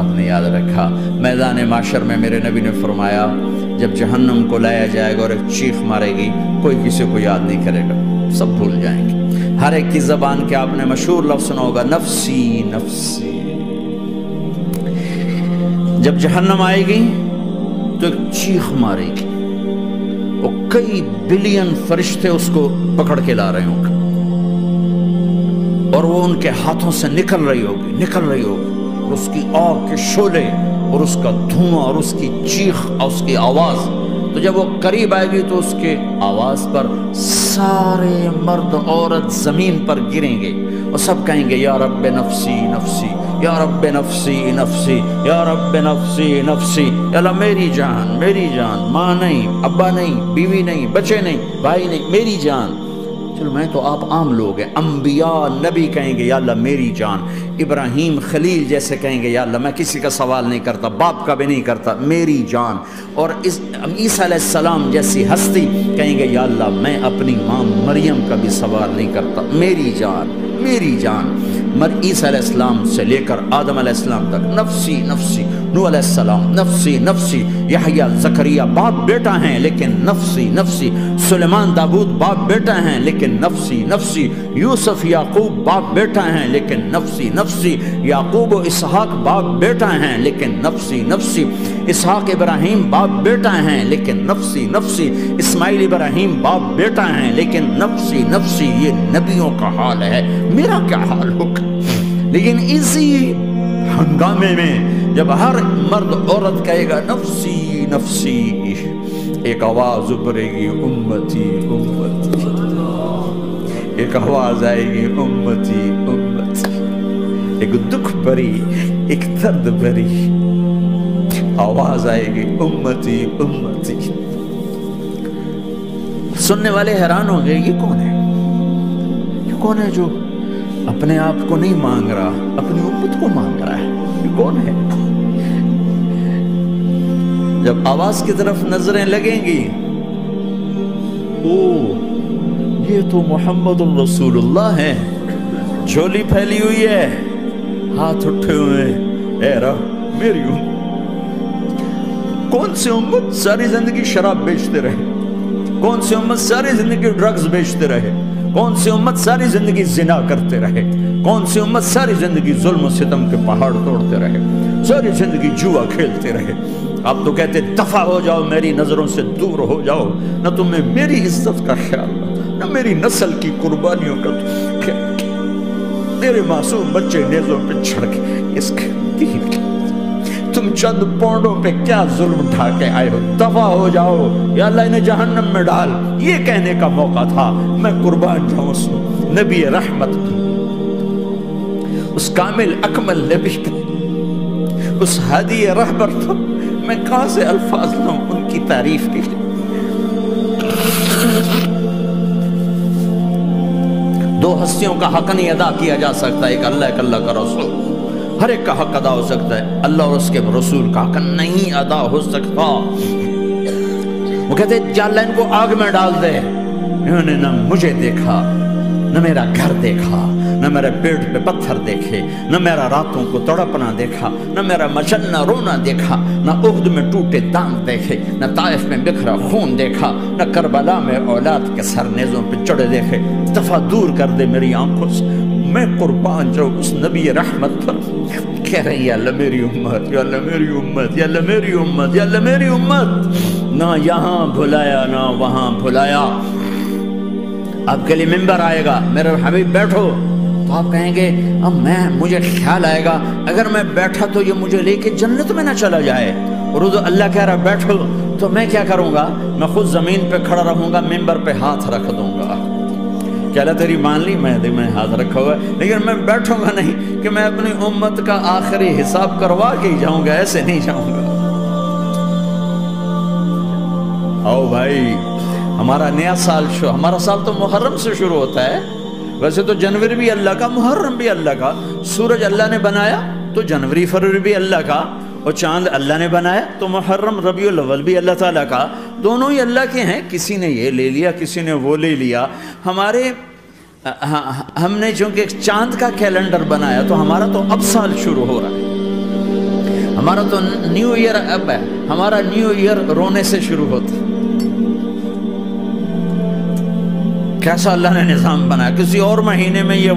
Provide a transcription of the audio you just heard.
آپ نے یاد رکھا۔ میدان معاشر میں میرے نبی نے فرمایا جب جہنم کو لایا جائے گا اور ایک چیخ مارے گی، کوئی کسی کو یاد نہیں کرے گا، سب بھول جائیں گے۔ ہر ایک کی زبان کے آپ نے مشہور لفظ سنا ہوگا، نفسی نفسی۔ جب جہنم آئے گی تو ایک چیخ مارے گی، وہ کئی بلین فرشتے اس کو پکڑ کے لا رہے ہوں گے، اور وہ ان کے ہاتھوں سے نکل رہی ہوگی، اور اس کی آگ کے شعلے اور اس کا دھواں اور اس کی چیخ اور اس کی آواز۔ تو جب وہ قریب آئے گی تو اس کے آواز پر سارے مرد عورت زمین پر گریں گے اور سب کہیں گے یا رب نفسی نفسی، یا رب نفسی نفسی، یا رب نفسی نفسی، یا اللہ میری جان میری جان، ماں نہیں، ابا نہیں، بیوی نہیں، بچے نہیں، بھائی نہیں، میری جان۔ چلو میں تو آپ عام لوگ ہیں، انبیاء نبی کہیں گے یا اللہ میری جان، ابراہیم خلیل جیسے کہیں گے یا اللہ میں کسی کا سوال نہیں کرتا، باپ کا بھی نہیں کرتا، میری جان۔ اور عیسیٰ علیہ السلام جیسی ہستی کہیں گے یا اللہ میں اپنی ماں مریم کا بھی سوال نہیں کرتا، میری جان میری جان۔ عیسیٰ علیہ السلام سے لے کر آدم علیہ السلام تک نفسی نفسی، نوح علیہ السلام نفسی نفسی، یحییٰ زکریا باپ بیٹا ہیں لیکن نفسی نفسی، سلیمان داؤد باپ بیٹا ہیں لیکن نفسی نفسی، یوسف یعقوب باپ بیٹا ہیں لیکن نفسی نفسی، یعقوب و اسحاق باپ بیٹا ہیں لیکن نفسی نفسی، اسحاق ابراہیم باپ بیٹا ہیں لیکن نفسی نفسی، اسماعیل ابراہیم باپ بیٹا ہیں لیکن نفسی نفسی۔ یہ نبیوں کا حال ہے، میرا کیا حال ہوگا؟ لیکن اسی ہنگامے میں جب ہر مرد عورت کہے گا نفسی نفسی، ایک آواز ابھرے گی امتی امتی، ایک آواز آئے گی امتی امتی، ایک دکھ بھری ایک درد بھری آواز آئے گی امتی امتی۔ سننے والے حیران ہوں گے یہ کون ہے، یہ کون ہے جو اپنے آپ کو نہیں مانگ رہا، اپنی امت کو مانگ رہا ہے، یہ کون ہے؟ جب آواز کی طرف نظریں لگیں گی، او یہ تو محمد الرسول اللہ ہے، جھولی پھیلی ہوئی ہے، ہاتھ اٹھے ہوئے، اے رب میری امت۔ کون سی امت ساری زندگی شراب بیچتے رہے، کون سی امت ساری زندگی ڈرگز بیچتے رہے، کون سی امت ساری زندگی زنا کرتے رہے، کون سی امت ساری زندگی ظلم و ستم کے پہاڑ توڑتے رہے، ساری زندگی جوا کھیلتے رہے۔ آپ تو کہتے دفع ہو جاؤ، میری نظروں سے دور ہو جاؤ، نہ تمہیں میری عزت کا خیال نہ میری نسل کی قربانیوں کا خیال، میرے معصوم بچے نیزوں پہ چھڑ کے اس کے دین کے تم چند پونڈوں پہ کیا ظلم ڈھا کے آئے ہو، دفع ہو جاؤ یا اللہ انہیں جہنم میں ڈال۔ یہ کہنے کا موقع تھا، میں قربان جاؤں اس نبی رحمت پہ، اس کامل اکمل نبی پہ، اس ہادی رہبر پہ۔ میں کہاں سے الفاظ لوں ان کی تعریف کے لیے؟ دو ہستیوں کا حق نہیں ادا کیا جا سکتا، ایک اللہ ایک اللہ کا رسول، ہر ایک کا حق ادا ہو سکتا ہے، اللہ اور اس کے رسول کا حق نہیں ادا ہو سکتا۔ وہ کہتے ہیں یا اللہ ان کو آگ میں ڈال دے، انہوں نے نہ مجھے دیکھا، نہ میرا گھر دیکھا، نہ میرے پیٹ پہ پتھر دیکھے، نہ میرا راتوں کو تڑپنا دیکھا، نہ میرا مچلنا رونا دیکھا، نہ احد میں ٹوٹے دانت دیکھے، نہ طائف میں بکھرا خون دیکھا، نہ کربلا میں اولاد کے سر نیزوں پہ چڑھے دیکھے۔ دفعہ دور کر دے میری آنکھوں سے، میں قربان جاؤں اس نبی رحمت پر۔ کہہ رہے ہیں یا اللہ میری امت، یا اللہ میری امت، یا اللہ میری امت، یا اللہ میری امت۔ نہ یہاں بھلایا نہ وہاں بھلایا۔ آپ کے لیے ممبر آئے گا، میرے حبیب بیٹھو، تو آپ کہیں گے اب مجھے خیال آئے گا اگر میں بیٹھا تو یہ مجھے لے کے جنت میں نہ چلا جائے، اور اللہ کہہ رہا بیٹھو تو میں کیا کروں گا؟ میں خود زمین پہ کھڑا رہوں گا، ممبر پہ ہاتھ رکھ دوں گا کہ اللہ تیری مان لی، میں ہاتھ رکھا ہوا ہے، لیکن میں بیٹھوں گا نہیں کہ میں اپنی امت کا آخری حساب کروا کے ہی جاؤں گا، ایسے نہیں جاؤں گا۔ آؤ بھائی، ہمارا نیا سال ہمارا سال تو محرم سے شروع ہوتا ہے، ویسے تو جنوری بھی اللہ کا، محرم بھی اللہ کا، سورج اللہ نے بنایا تو جنوری فروری بھی اللہ کا، اور چاند اللہ نے بنایا تو محرم ربیع الاول بھی اللہ تعالیٰ کا، دونوں ہی اللہ کے ہیں، کسی نے یہ لے لیا کسی نے وہ لے لیا۔ ہم نے چونکہ چاند کا کیلنڈر بنایا تو ہمارا تو اب سال شروع ہو رہا ہے، ہمارا تو نیو ایئر اب ہے، ہمارا نیو ایئر رونے سے شروع ہوتا ہے۔ کیسا اللہ نے نظام بنایا، کسی اور مہینے میں یہ